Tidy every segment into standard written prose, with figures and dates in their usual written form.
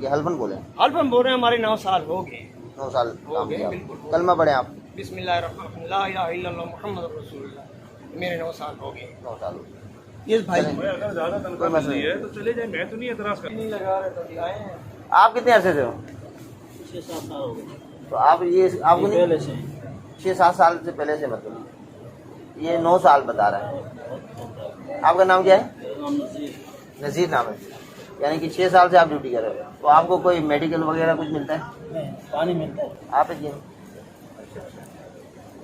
ये हल्फन बोले? हल्फन बोल रहे हैं, हमारे 9 साल हो गए। 9 साल हो काम गए, किया। बिल्कुल। कलमा पढ़े आप? बिस्मिल्लाहिर्रहमानिर्रहीम, ला इलाहा इल्लल्लाह मुहम्मदुर रसूलुल्लाह। मेरे 9 साल हो गए। 9 साल। ये भाई अगर ज्यादा तनख्वाह मिल रही है तो चले जाए, मैं तो नहीं एतराज कर। नहीं लगा रहे तो आए हैं। आप कितने अरसे से हो? 6-7 साल हो गए। तो आप ये आपको नहीं पहले से 6-7 साल से पहले से मतलब ये 9 साल बता रहा है। आपका नाम क्या है? नज़ीर नाम है। यानी कि 6 साल से आप ड्यूटी कर रहे हो। तो आपको कोई मेडिकल वगैरह कुछ मिलता है? नहीं, पानी मिलता है। आप जी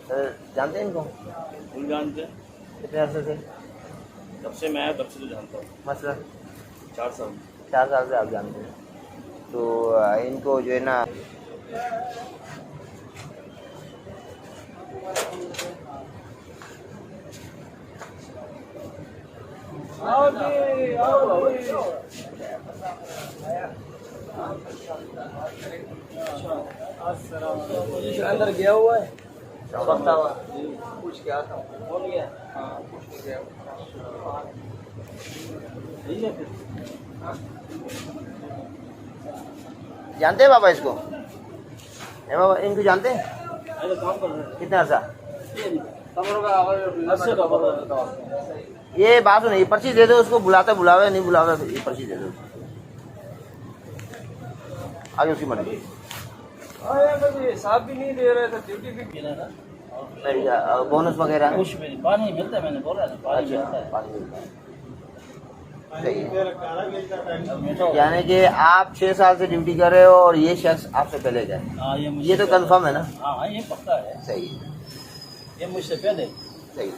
सर जानते हैं इनको? फुल जानते हैं, कितने अरसे से? जब से मैं आया तब से तो जानता हूँ। मसला 4 साल। 4 साल से आप जानते हैं। तो इनको जो है ना अंदर गया हुआ है, पूछ के आता हूँ। बोल गया? हाँ, पूछ के गया। ठीक है फिर। जानते हैं बाबा इसको? है बाबा इनको जानते हैं? काम कर रहे हैं। कितना अर्सा? का ये बात सुनो, ये पर्ची दे दो उसको, बुलाता बुलावे नहीं बुलावे ये पर्ची दे दो, आगे उसकी मर्जी। साहब भी नहीं दे रहे थे, ड्यूटी भी बोनस वगैरह कुछ भी नहीं। पानी मिलता है, मैंने बोला था पानी मिलता है। पानी मिलता है। सही है। यानी कि आप 6 साल से ड्यूटी कर रहे हो और ये शख्स आपसे पहले गए। हाँ, ये तो कंफर्म है ना? हाँ, ये पक्का है। सही है, ये मुझसे पहले। सही है।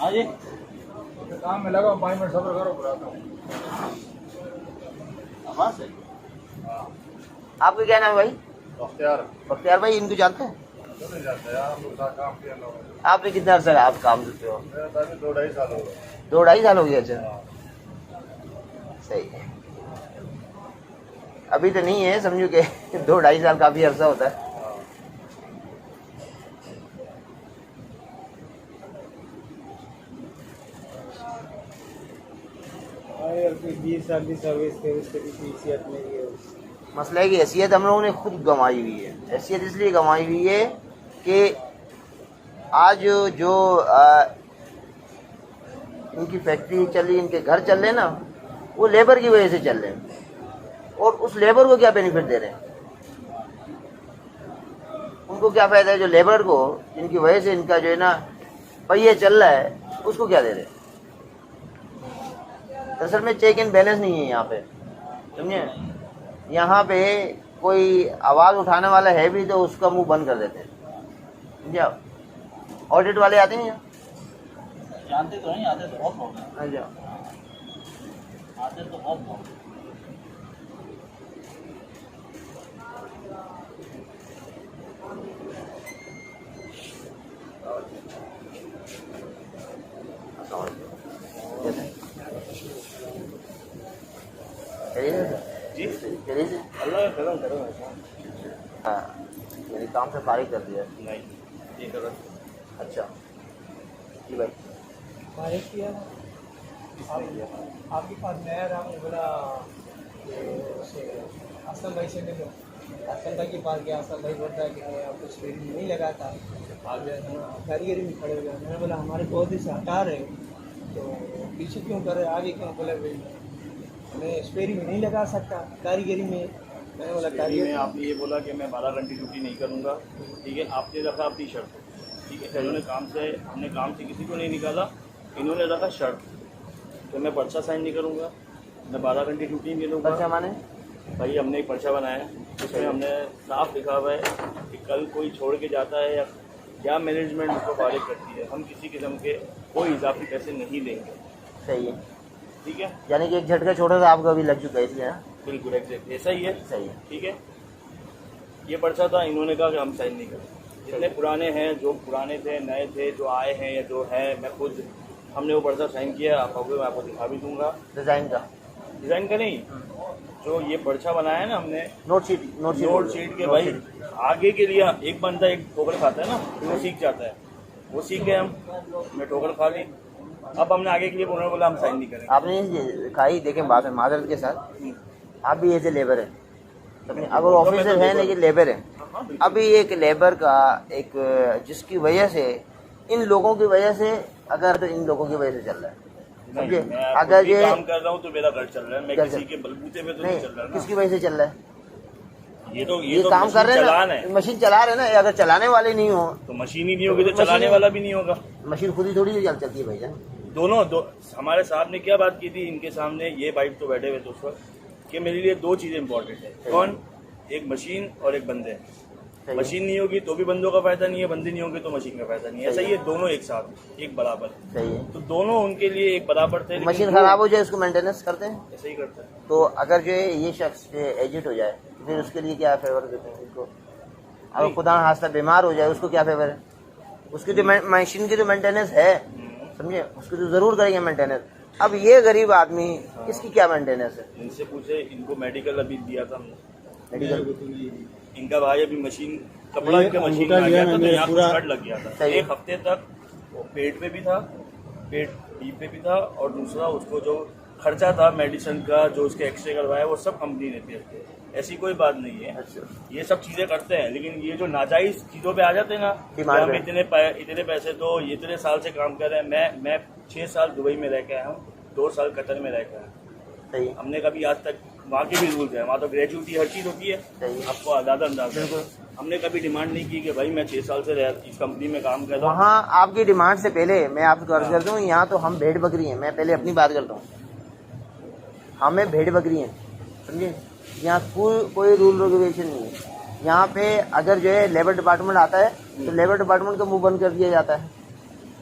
हाँ जी, काम में लगा 5 मिनट सब्र करो, बुलाता हूँ। आपका क्या नाम है भाई? बख्तियार। बख्तियार भाई इनको जानते हैं? तो नहीं जानते यार, हम लोग साथ काम किया ना। आपने कितना अर्सा आप काम करते हो? मेरा तो अभी 2-2.5 साल हो गए। 2-2.5 साल हो गया? अच्छा, सही है। अभी तो नहीं है, समझो कि 2-2.5 साल काफी अरसा होता है। 20 साल की सर्विस थे, उसके भी हैसियत नहीं है। मसला है कि हैसियत हम लोगों ने खुद गंवाई हुई है। हैसियत इसलिए गंवाई हुई है कि आज जो इनकी फैक्ट्री चल रही, इनके घर चल रहे हैं ना, वो लेबर की वजह से चल रहे हैं। और उस लेबर को क्या बेनिफिट दे रहे हैं? उनको क्या फायदा है? जो लेबर को, जिनकी वजह से इनका जो है ना पहिया चल रहा है, उसको क्या दे रहे हैं? असल में चेक एंड बैलेंस नहीं है यहाँ पे, समझे? यहाँ पे कोई आवाज़ उठाने वाला है भी तो उसका मुंह बंद कर देते हैं, समझे? ऑडिट वाले आते हैं यहाँ? जानते तो नहीं, आते तो बहुत लोग हैं। अच्छा, आते तो बहुत लोग। जी, चलिए से अल्लाह का करम करो। हाँ, मेरे काम से फारिग कर दिया। नहीं, ये करो। अच्छा जी भाई, फारिग किया आपके पास नया आपने बोला असलम भाई से मिलो। असलम भाई के पास गया, असलम भाई बोलता है कि मैं आपको स्पेरी नहीं लगाता, आप जो है कारीगरी में खड़े हो गए। मैंने बोला हमारे पौधे से हटा रहे हो तो पीछे क्यों कर रहे, आगे क्यों? बोला भाई मैं स्पेरी में नहीं लगा सकता, कारीगरी में। मैंने बोला कारीगर में आपने ये बोला कि मैं 12 घंटे ड्यूटी नहीं करूँगा, ठीक है? आपने रखा अपनी शर्त, ठीक है? इन्होंने हमने काम से किसी को नहीं निकाला, इन्होंने रखा शर्त तो मैं पर्चा साइन नहीं करूँगा, मैं 12 घंटे ड्यूटी नहीं लूँगा। अच्छा माने भाई हमने एक पर्चा बनाया जिसमें हमने साफ लिखा हुआ है कि कल कोई छोड़ के जाता है या क्या मैनेजमेंट उसको फारिग करती है, हम किसी किस्म के कोई इजाफी पैसे नहीं देंगे। सही है, ठीक है? यानी कि एक झटका छोटा सा आपका अभी लग चुका है इसलिए। हाँ? बिल्कुल एग्जैक्ट ऐसा ही है। सही है, ठीक है, ये पर्चा था, इन्होंने कहा कि हम साइन नहीं करें। जितने पुराने हैं, जो पुराने थे, नए थे, जो आए हैं या जो है, मैं खुद हमने वो पर्चा साइन किया। आप मैं आपको दिखा भी दूंगा। डिजाइन का नहीं, जो ये पर्चा बनाया है ना हमने, नोट शीट के भाई आगे के लिए एक बंदा एक ठोकर खाता है ना, वो सीख जाता है। वो सीख गए हम, मैं ठोकर खा ली। अब हमने आगे के लिए उन्होंने बोला हम साइन नहीं करेंगे। आपने खाई, देखें बात है माजरत के साथ, आप भी ऐसे लेबर है, अगर ऑफिसर है लेकिन लेबर है। अभी एक लेबर का एक जिसकी वजह से, इन लोगों की वजह से, अगर तो इन लोगों की वजह से चल रहा है, समझे। अगर ये काम कर रहा हूँ तो मेरा घर चल रहा है, मैं किसी के बलबूते पे तो नहीं चल रहा ना। किसकी वजह से चल रहा है? ये तो काम कर रहे हैं ना, मशीन चला रहे हैं ना। अगर चलाने वाले नहीं हो तो मशीन ही नहीं होगी तो चलाने वाला भी नहीं होगा। मशीन खुद ही थोड़ी चलती है भैया। दोनों हमारे साहब ने क्या बात की थी इनके सामने, ये भाई तो बैठे हुए थे उस वक्त, कि मेरे लिए दो चीजें इंपॉर्टेंट है। कौन? एक मशीन और एक बंदे। मशीन नहीं होगी तो भी बंदों का फायदा नहीं है, बंदे नहीं होंगे तो मशीन का फायदा नहीं है। ऐसा ही है, दोनों एक साथ एक बराबर। सही है। तो दोनों उनके लिए एक बराबर थे। मशीन खराब हो जाए उसको मेंटेनेंस करते हैं, ऐसे ही करते हैं। तो अगर जो है ये शख्स एजेड हो जाए तो फिर उसके लिए क्या फेवर देते हैं उनको? अगर खुदा हादसा बीमार हो जाए उसको क्या फेवर है? उसकी जो मशीन की जो मेंटेनेंस है, समझे, उसकी तो जरूर करेंगे मेंटेनेंस। अब ये गरीब आदमी किसकी क्या मेंटेनेंस है? इनसे पूछे, इनको मेडिकल अभी दिया था हमने। मेडिकल इनका भाई अभी मशीन कपड़ा इनका मशीन में आ गया था तो यहाँ पर कट लग गया था। एक हफ्ते तक वो पेट पे भी था, पेट डीप पे भी था, और दूसरा उसको जो खर्चा था मेडिसिन का, जो उसके एक्सरे करवाया, वो सब कंपनी ने पे। ऐसी कोई बात नहीं है। अच्छा। ये सब चीजें करते हैं, लेकिन ये जो नाजायज चीजों पे आ जाते हैं ना, हम इतने पैसे दो, ये इतने साल से काम कर रहे हैं। मैं 6 साल दुबई में रह के आया हूँ, 2 साल कतर में रह के आया हूँ। हमने कभी आज तक, वहाँ के भी रूल्स है, वहाँ तो ग्रेजुएटी हर चीज होती है, आपको ज्यादा अंदाजा है। हमने कभी डिमांड नहीं की कि भाई मैं 6 साल से इस कंपनी में काम कर रहा हूँ। वहाँ आपकी डिमांड से पहले मैं आपको अर्ज करता हूँ, यहाँ तो हम भेड़ बकरी हैं। मैं पहले अपनी बात करता हूँ, हमें भेड़ बकरी हैं, समझे। यहाँ कोई रूल रेगुलेशन नहीं है। यहाँ पे अगर जो है लेबर डिपार्टमेंट आता है तो लेबर डिपार्टमेंट का मुंह बंद कर दिया जाता है,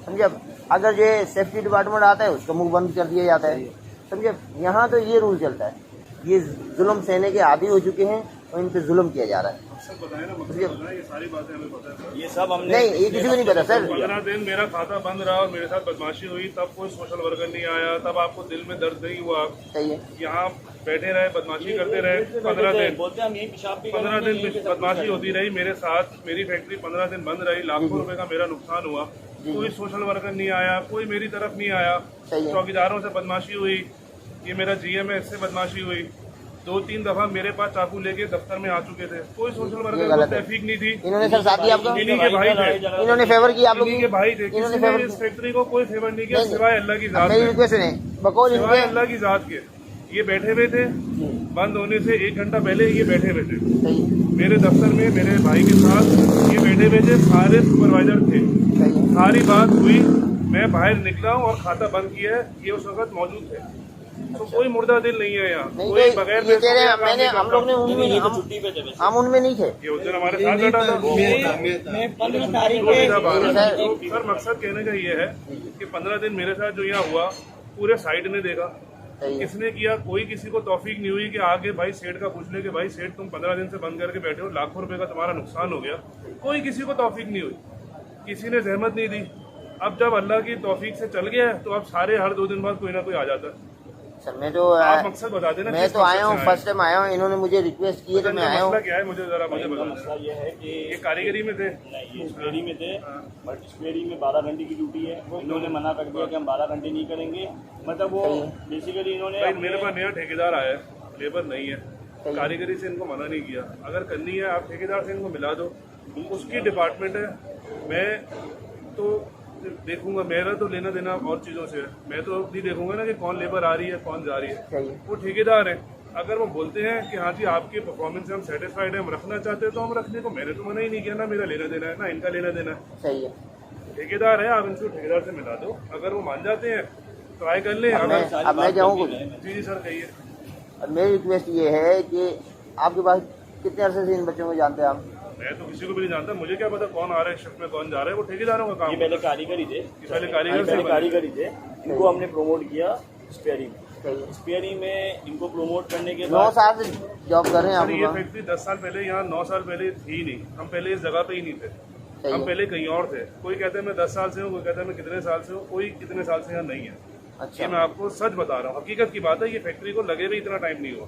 समझे। अगर जो है सेफ्टी डिपार्टमेंट आता है उसका मुंह बंद कर दिया जाता है, समझे। यहाँ तो ये रूल चलता है। ये जुल्म सहने के आदी हो चुके हैं और इन पे जुल्म किया जा रहा है। ये सारी बातें हमें पता है। ये सब हमने नहीं, ये किसी को नहीं पता सर। 15 दिन मेरा खाता बंद रहा और मेरे साथ बदमाशी हुई, तब कोई सोशल वर्कर नहीं आया, तब आपको दिल में दर्द नहीं हुआ। सही है। यहाँ बैठे रहे, बदमाशी करते रहे 15 दिन। बोलते हम यही पेशाब भी 15 दिन बदमाशी होती रही मेरे साथ। मेरी फैक्ट्री 15 दिन बंद रही, लाखों रुपए का मेरा नुकसान हुआ। कोई सोशल वर्कर नहीं आया, कोई मेरी तरफ नहीं आया। चौकीदारों से बदमाशी हुई, ये मेरा GM है, इससे बदमाशी हुई। 2-3 दफा मेरे पास चाकू लेके दफ्तर में आ चुके थे। कोई सोशल वर्कर को तहफीक नहीं थी। इन्होंने सर साथ दिया आपको? इन्हीं के भाई थे, इन्होंने फेवर किया आप लोग इन्हीं के भाई थे। किसी ने इस फैक्ट्री को कोई फेवर नहीं किया सिवाय अल्लाह की जात मेरी के। रिक्वेस्ट सुने, बकौल सिवाय इनके अल्लाह की जात के। ये बैठे हुए थे, बंद होने से 1 घंटा पहले ये बैठे हुए थे सही मेरे दफ्तर में, मेरे भाई के साथ ये बैठे हुए थे। सारे सुपरवाइजर थे, सारी बात हुई। मैं बाहर निकला हूँ और खाता बंद किया है, ये उस वक्त मौजूद थे। तो कोई मुर्दा दिल नहीं है यहाँ, नहीं। कोई बगैर ये कह रहे हैं मैंने, हम लोग ने उनमें, छुट्टी पे थे वैसे। हम उनमें नहीं थे। ये उस दिन हमारे साथ बैठा था। मैं 15 तारीख वो भी था बाहर। सर- सर मकसद कहने का ये है कि 15 दिन मेरे साथ जो यहाँ हुआ, पूरे साइड ने देखा। सही है। किसने किया? कोई किसी को तौफीक नहीं हुई कि आगे भाई सेठ का पूछ ले कि भाई सेठ तुम 15 दिन से बंद करके बैठे हो, लाखों रुपए का तुम्हारा नुकसान हो गया। कोई किसी को तौफीक नहीं हुई, किसी ने जहमत नहीं दी। अब जब अल्लाह की तौफीक से चल गया है तो अब सारे हर 2 दिन बाद कोई ना कोई आ जाता है। सर मैं तो आप मकसद बता देना। मैं तो आया हूँ, फर्स्ट टाइम आया हूँ। इन्होंने मुझे रिक्वेस्ट की है तो मैं आया हूँ। मसला क्या है मुझे जरा मुझे बता मसला ये है कि ये कारीगरी में थे। नहीं, ये स्पेरी में थे, बट स्पेरी में 12 घंटे की ड्यूटी है। इन्होंने मना कर दिया कि हम 12 घंटे नहीं करेंगे। मतलब वो बेसिकली इन्होंने भाई मेरे पास नया ठेकेदार आया है, लेबर नहीं है, कारीगरी से इनको मना नहीं किया। अगर करनी है आप ठेकेदार से इनको मिला दो, उसकी डिपार्टमेंट है। मैं तो देखूंगा, मेरा तो लेना देना और चीजों से है। मैं तो नहीं देखूंगा ना कि कौन लेबर आ रही है कौन जा रही है। वो ठेकेदार है। अगर वो बोलते हैं कि हाँ जी आपके परफॉर्मेंस से हम सेटिस्फाइड है, हम रखना चाहते हैं, तो हम रखने को, मैंने तो मना ही नहीं किया। ना मेरा लेना देना है ना इनका लेना देना है। सही है। ठेकेदार है, आप इनको ठेकेदार से मिला दो। अगर वो मान जाते हैं ट्राई कर ले। अब मैं जाऊँ कुछ? जी सर कहिए। अब मेरी रिक्वेस्ट ये है कि आपके पास कितने अरसे से इन बच्चों को जानते हैं आप? मैं तो किसी को भी नहीं जानता, मुझे क्या पता कौन आ रहा है शिफ्ट में कौन जा रहा है। वो ठेकेदारों का काम ये है। पहले कारीगर ही थे, पहले कारीगर पहले से कारीगर ही थे। इनको हमने प्रमोट किया स्पेरी में। स्पेरी में इनको प्रमोट करने के 9 बाद साल से जॉब कर रहे हैं सर ये आप? फैक्ट्री 10 साल पहले यहाँ 9 साल पहले थी नहीं। हम पहले इस जगह पे ही नहीं थे। हम पहले कहीं और थे। कोई कहता है मैं 10 साल से हूँ, कोई कहता है मैं कितने साल से हूँ, कोई कितने साल से यहाँ नहीं है। अच्छा। ये मैं आपको सच बता रहा हूँ, हकीकत की बात है। ये फैक्ट्री को लगे भी इतना टाइम नहीं हुआ।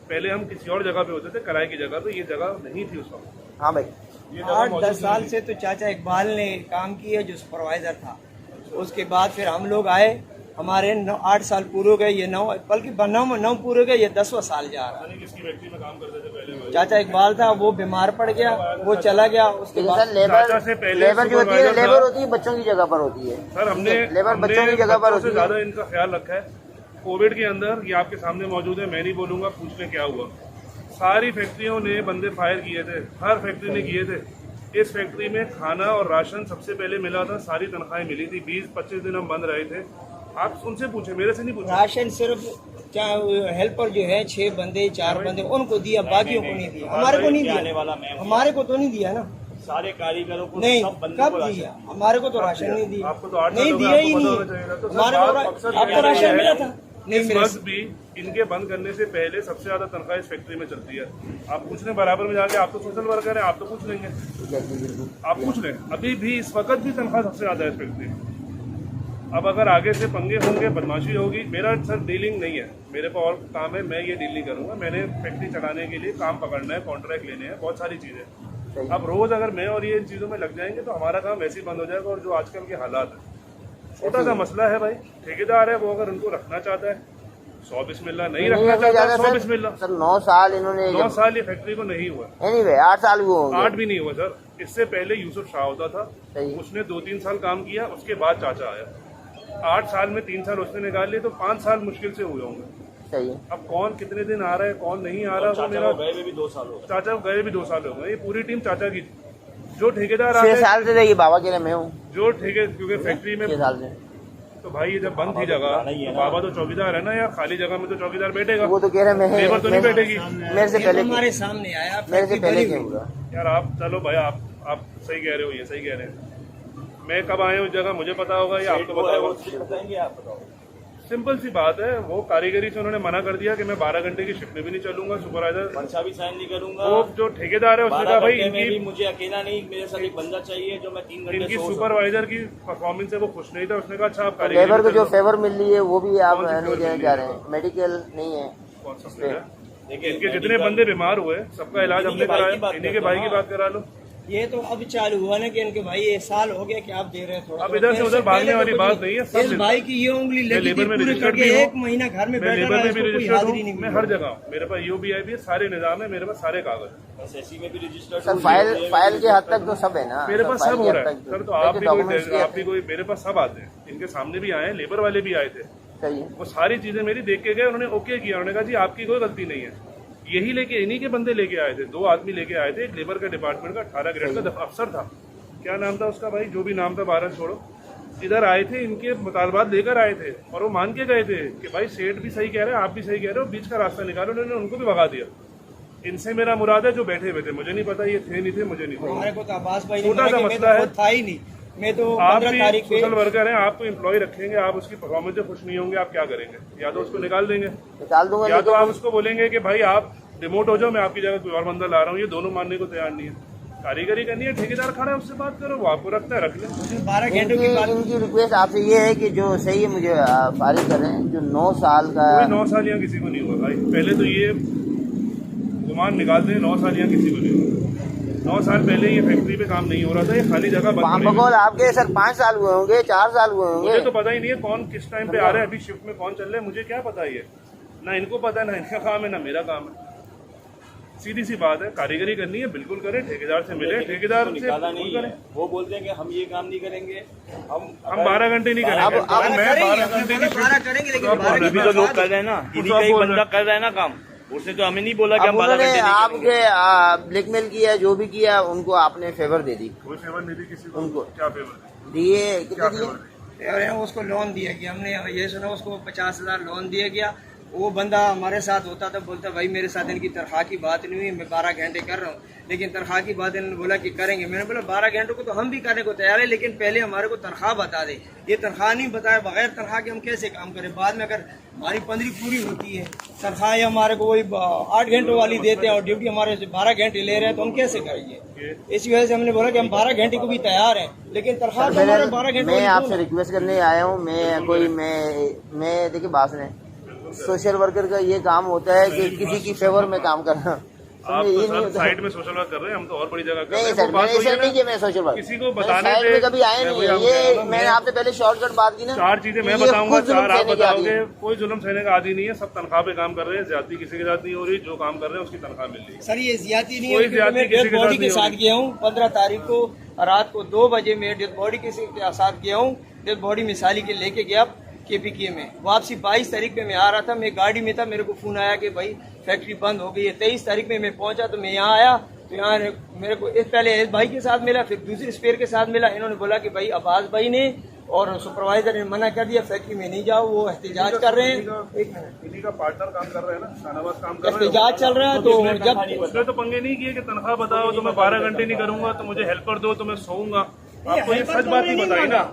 पहले हम किसी और जगह पे होते थे, किराए की जगह पे। ये जगह नहीं थी उस वक्त। हाँ भाई। ये जगह 8-10 मौजूद साल नहीं से तो चाचा इकबाल ने काम किया जो सुपरवाइजर था। उसके बाद फिर हम लोग आए, हमारे 8 साल पूरे हो गए, ये 9 बल्कि 9 पूरे हो गए, ये 10वां साल जा रहा है। है। किसकी फैक्ट्री में काम करते थे पहले? चाचा इकबाल था, वो बीमार पड़ गया, वो चला गया। उसके लेकिन बाद सर लेबर चाचा से पहले लेबर जो होती है supervisor लेबर था। होती है बच्चों की जगह पर होती है। सर हमने लेबर बच्चों की जगह पर बच्चों से होती है। ज्यादा इनका ख्याल रखा है। कोविड के अंदर ये आपके सामने मौजूद है, मैं नहीं बोलूंगा, पूछ लें क्या हुआ। सारी फैक्ट्रियों ने बंदे फायर किए थे, हर फैक्ट्री ने किए थे। इस फैक्ट्री में खाना और राशन सबसे पहले मिला था, सारी तनख्वाहें मिली थी। 20-25 दिन हम बंद रहे थे। आप उनसे पूछे, मेरे से नहीं पूछे। राशन सिर्फ हेल्पर जो है 6 बंदे 4 बंदे उनको दिया, बाकियों को नहीं दिया। हमारे को नहीं आने वाला दिया, मैम। हमारे को तो नहीं दिया ना। सारे कारीगरों को नहीं, सब बंदे को कब राशन दिया? हमारे को तो राशन नहीं दिया। आपको तो 8 साल नहीं हो गए, दिया ही आपको नहीं। पता होना चाहिए था। तो सर, हमारे बात को मकसद आपको ये राशन है मिला था? नहीं इस मिला। वक्त भी इनके बंद करने से पहले सबसे ज्यादा तनख्वाह इस फैक्ट्री में चलती है। आप पूछ लें बराबर में जाके, आप तो सोशल वर्कर हैं, आप तो पूछ लेंगे, आप पूछ लें। अभी भी इस वक्त भी तनख्वाह सबसे ज्यादा है इस फैक्ट्री में। अब अगर आगे से पंगे होंगे, बदमाशी होगी, मेरा सर डीलिंग नहीं है, मेरे को और काम है, मैं ये डील नहीं करूंगा। मैंने फैक्ट्री चलाने के लिए काम पकड़ना है, कॉन्ट्रैक्ट लेने हैं, बहुत सारी चीजें। अब रोज अगर मैं और ये इन चीजों में लग जाएंगे तो हमारा काम वैसे ही बंद हो जाएगा। और जो आजकल के हालात है, छोटा सा मसला है भाई, ठेकेदार है वो, अगर उनको रखना चाहता है 100 बिस्मिल्लाह, नहीं रखना चाहता 100 बिस्मिल्लाह। सर 9 साल इन्होंने 9 साल ये फैक्ट्री को नहीं हुआ, एनीवे 8 साल हुए होंगे। 8 भी नहीं हुआ सर। इससे पहले यूसुफ शाह होता था, सही। उसने 2-3 साल काम किया, उसके बाद चाचा आया। 8 साल में 3 साल उसने निकाल लिए, तो 5 साल मुश्किल से हुए होंगे। सही है। अब कौन कितने दिन आ रहा है, कौन नहीं आ रहा, वो चाचा मेरा को गए हुए भी 2 साल हो गए। चाचा को गए भी 2 साल हो गए। ये पूरी टीम चाचा की थी। जो ठेकेदार 6 आते हैं, साल से देखिए बाबा के लिए मैं हूँ, जो ठेके, क्योंकि फैक्ट्री में 6 साल से। तो भाई ये जब बंद थी जगह, बुलाना ही है तो ना। बाबा तो चौकीदार है ना यार, खाली जगह में तो चौकीदार बैठेगा, वो तो कह रहे मैं लेबर तो नहीं बैठेगी। मेरे से ये पहले तो हमारे सामने आया, मेरे से फैक्ट्री पहले बनी क्यों हुई। हुआ? यार आप चलो भाई, आप सही कह रहे हो, ये सही कह रहे हैं। मैं कब आया उस जगह मुझे पता होगा या आपको पता होगा? बताएंगे आप, बताओ। सिंपल सी बात है, वो कारीगरी से उन्होंने मना कर दिया कि मैं 12 घंटे की शिफ्ट में भी नहीं चलूंगा। सुपरवाइजर पर्चा भी साइन नहीं करूंगा। वो जो ठेकेदार है उसने 12 कहा भाई घंटे में भी इनकी मुझे अकेला नहीं, मेरे साथ एक बंदा चाहिए जो मैं 3 घंटे इनकी सो सकूं। सुपरवाइजर की परफॉर्मेंस से वो खुश नहीं था। उसने कहा अच्छा आप लेबर को जो कारीगरी फेवर मिल रही है वो भी आप कौन सी नहीं फेवर देना मिल चाह रही रहे हैं, मेडिकल नहीं है। कौन सा फेवर है? देखिए, इनके जितने बंदे बीमार हुए सबका इलाज इन्हीं हमने के भाई की कराया, बात इन्हीं के करते भाई हो की ना। बात करा लो। ये तो अब चालू हुआ ना कि इनके भाई ये साल हो गया कि आप दे रहे हैं थोड़ा। अब इधर से उधर भागने वाली बात नहीं है, सब इस मिलता भाई की ये उंगली मैं लगी थी लेबर में पूरे रजिस्टर्ड करके भी हूँ। 1 महीना घर में मैं बैठा लेबर रहा, में भी इसको कोई रजिस्टर्ड हाजिरी हूँ, नहीं मैं मिली। हर जगह हूँ, मेरे पास यूबीआई भी है, सारे निजाम है, मेरे पास सारे कागज है। एसएससी में भी रजिस्टर्ड सर फाइल के हद तक तो सब है ना, मेरे पास सब फाइल हो के रहा हद है तक सर। तो देखिए, आप documents भी कोई मेरे पास सब आते हैं, इनके सामने भी आए हैं, लेबर वाले भी आए थे। सही है। वो सारी चीजें मेरी देख के गए, उन्होंने ओके किया, उन्होंने कहा जी आपकी कोई गलती नहीं है। यही लेके इन्हीं के बंदे लेके आए थे, 2 आदमी लेके आए थे। एक लेबर का डिपार्टमेंट का 18 ग्रेड का अफसर था, क्या नाम था उसका भाई, जो भी नाम था 12 छोड़ो, इधर आए थे, इनके मुतालबात लेकर आए थे और वो मान के गए थे कि भाई सेठ भी सही कह रहे हैं, आप भी सही कह रहे हो, बीच का रास्ता निकालो। उन्होंने उनको भी भगा दिया। इनसे मेरा मुराद है जो बैठे हुए थे, मुझे नहीं पता ये थे नहीं थे, मुझे नहीं हमारे पता। को तो अब्बास भाई ने छोटा बोला सा कि मैं मसला तो है। खुद था ही नहीं, मैं तो आप 15 भी तारीख पे सोशल वर्कर हैं, आपको एम्प्लॉय रखेंगे, आप उसकी परफॉर्मेंस से खुश नहीं होंगे, आप क्या करेंगे? या तो उसको निकाल देंगे, निकाल दूंगा, या तो लेकिन आप उसको बोलेंगे कि भाई आप डिमोट हो जाओ, मैं आपकी जगह कोई और बंदा ला रहा हूँ। ये दोनों मानने को तैयार नहीं है। कारीगरी करनी है, ठेकेदार खड़ा है, उससे बात करो, वो आपको रखता है रख ले। 12 घंटों की बात। इनकी रिक्वेस्ट आपसे ये है कि जो सही है मुझे फारिग करें, जो 9 साल का कोई 9 साल यहाँ किसी को नहीं हुआ भाई, पहले तो ये गुमान निकाल दें, 9 साल यहाँ किसी को नहीं हुआ। 9 साल पहले ये फैक्ट्री पे काम नहीं हो रहा था, ये खाली जगह बंद पड़ी हुई बकौल आपके सर 5 साल हुए होंगे, 4 साल हुए है। मुझे होंगे। तो पता ही नहीं है कौन किस टाइम पे आ रहा है, अभी शिफ्ट में कौन चल रहा है, मुझे क्या पता है? ना इनको पता है, ना इनका काम है, ना मेरा काम है। सीधी सी बात है, कारीगरी करनी है बिल्कुल करें, ठेकेदार से मिले, ठेकेदार से निकाला बिल्कुल नहीं करें। है। वो बोलते हैं कि हम ये काम नहीं करेंगे, हम हम 12 घंटे नहीं करेंगे। अब अगर मैं 12 घंटे की 12 करेंगे, लेकिन तो आप 12 अभी तो लोग कर रहे हैं ना, इन्हीं का ही बोल बंदा कर रहा है ना काम। उसने तो हमें नहीं बोला कि अब हम 12 उन्होंने घंटे नहीं करेंगे। आपके ब्लैकमेल किया, जो भी किया, उनको आपने फेवर दे दी, कोई फेवर नहीं दी किसी को। उनको। क्या फेवर दिए क्या कितने दिए? फेवर दी? अरे उसको लोन दिया गया, हमने ये सुना उसको 50,000 लोन दिया गया। वो बंदा हमारे साथ होता था, बोलता भाई मेरे साथ इनकी तनख्वाह की बात नहीं हुई, मैं 12 घंटे कर रहा हूँ, लेकिन तनख्वाह की बात इन्होंने बोला कि करेंगे। मैंने बोला 12 घंटों को तो हम भी करने को तैयार है, लेकिन पहले हमारे को तनख्वाह बता दे। ये तनख्वाह नहीं बताया, बगैर तनख्वाह के हम कैसे काम करें? बाद में अगर हमारी 15 पूरी होती है, तनख्वाह हमारे को वही 8 घंटों वाली देते हैं और ड्यूटी हमारे से 12 घंटे ले रहे हैं, तो हम कैसे करेंगे? इसी वजह से हमने बोला कि हम 12 घंटे को भी तैयार हैं, लेकिन तनख्वाह तो हमारे 12 घंटे मैं वाली आपसे दो। रिक्वेस्ट करने आया हूँ। मैं देखिए बात सुने, सोशल वर्कर का ये काम होता है कि किसी की फेवर में काम करना। आप ये तो नहीं सर होता। साइड में सोशल वर्क कर रहे हैं, हम तो और बड़ी जगह कर रहे नहीं हैं। सर, वो बात मैंने वही है ऐसा नहीं ना, किया, मैं सोशल वर्क किसी को मैंने बताने साइड पे में कभी आए मैं नहीं वही है। आपको कह रहा ये हूं, मैंने आपसे पहले शॉर्टकट बात की ना, 4 चीजें मैं ये बताऊंगा, खुद जुल्म 4 आप सहने के आदी बताओगे। है। कोई जुल्म सहने का आदि नहीं है, सब तनख्वाह पे काम कर रहे हैं, ज्यादती किसी के साथ नहीं हो रही, जो काम कर रहे हैं उसकी तनख्वाह मिल रही है। सर ये ज्यादा नहीं कोई है, क्योंकि ज्यादती मैं किसी डेड के बॉडी साथ के नहीं साथ होगी। गया हूँ 15 तारीख को रात को 2 बजे मैं डेड बॉडी के साथ गया हूँ। डेड बॉडी मिसाली के लेके गया KPK में, वापसी 22 तारीख पे मैं आ रहा था, मैं गाड़ी में था, मेरे को फोन आया कि भाई फैक्ट्री बंद हो गई है। 23 तारीख में मैं पहुंचा तो मैं यहाँ आया, तो यहाँ मेरे को पहले एस भाई के साथ मिला, फिर दूसरे स्पेयर के साथ मिला। इन्होंने बोला कि भाई अब्बास भाई ने और सुपरवाइजर ने मना कर दिया, फैक्ट्री में नहीं जाओ, वो एहतजाज कर रहे हैं। एक मिनट, इन्हीं का पार्टनर काम कर रहे हैं ना, शाहनवाज काम कर रहे हैं। एहतजाज चल रहा है, तो जब उसने तो पंगे नहीं किए कि तनख्वाह बताओ तो मैं 12 घंटे नहीं करूंगा, तो मुझे हेल्पर दो तो मैं सोऊंगा। आपको ये सच बात नहीं बताई ना।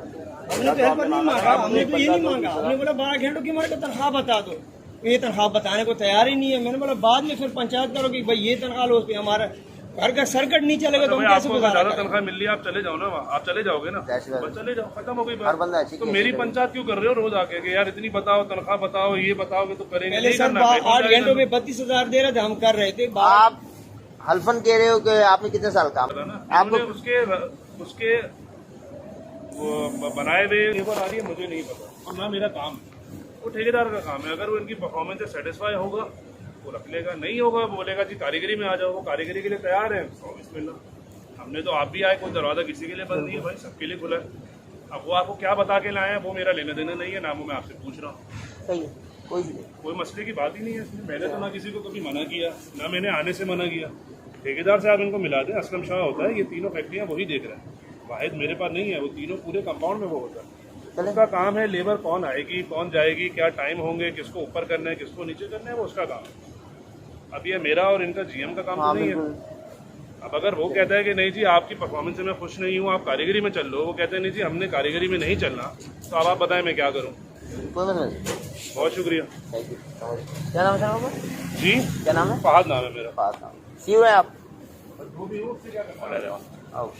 हमने तो हेल्पर नहीं मांगा, हमने तो ये नहीं मांगा, हमने बोला 12 घंटों की हमारे को तनख्वाह बता दो। ये तनख्वाह बताने को तैयार ही नहीं है। मैंने बोला बाद में फिर पंचायत करो कि भाई ये तनख्वाह लो, उस पे हमारा घर का सर्किट नहीं चलेगा तो हम कैसे आपको गुजारा ज्यादा करें? तनख्वाह मिल रही है, आप चले जाओ ना वहाँ, आप चले जाओगे ना, That's right. बस चले जाओ, खत्म हो गई हर बंदा बात। अच्छी तो कैसे मेरी करे? पंचायत क्यों कर रहे हो रोज आके कि यार इतनी बताओ, तनख्वाह बताओ, ये बताओगे तो करेंगे। पहले नहीं सर करना, 8 घंटों में 32,000 दे रहे थे, हम कर रहे थे। आप हल्फन कह रहे हो कि आपने कितने साल काम पता ना, आपको इन्होंने उसके वो बनाए हुए लेबर आ रही है, मुझे नहीं पता, और ना मेरा काम है, वो ठेकेदार का काम है। अगर वो इनकी परफॉर्मेंस से सेटिस्फाई होगा वो रख लेगा, नहीं होगा वो बोलेगा जी कारीगरी में आ जाओ, वो कारीगरी के लिए तैयार है, बिस्मिल्लाह। हमने तो आप भी आए, कोई दरवाजा किसी के लिए बंद नहीं है भाई, सबके लिए खुला है। अब वो आपको क्या बता के लाए हैं वो मेरा लेना देना नहीं है ना, वो मैं आपसे पूछ रहा हूँ। सही है, कोई मसले की बात ही नहीं है इसमें। मैंने तो ना किसी को कभी मना किया, ना मैंने आने से मना किया। ठेकेदार से आप इनको मिला दें, असलम शाह होता है, ये तीनों फैक्ट्रियाँ वही देख रहे हैं, वाहिद मेरे पास नहीं है, वो तीनों पूरे कंपाउंड में वो होता है। उसका काम है लेबर कौन आएगी कौन जाएगी, क्या टाइम होंगे, किसको ऊपर करना है किसको नीचे करना है, वो उसका काम है। अब ये मेरा और इनका GM का काम तो नहीं है। अब अगर वो कहता है कि नहीं जी आपकी परफॉर्मेंस से मैं खुश नहीं हूँ, आप कारीगरी में चल लो, वो कहते हैं नहीं जी हमने कारीगरी में नहीं चलना, तो अब आप बताएं मैं क्या करूँ। कोई मतलब नहीं। बहुत शुक्रिया। Thank you. क्या नाम है सर आपका? जी क्या नाम है? फहद नाम है मेरा। पास नाम। सी हो आप? जो भी हो उससे क्या करना है। आओ।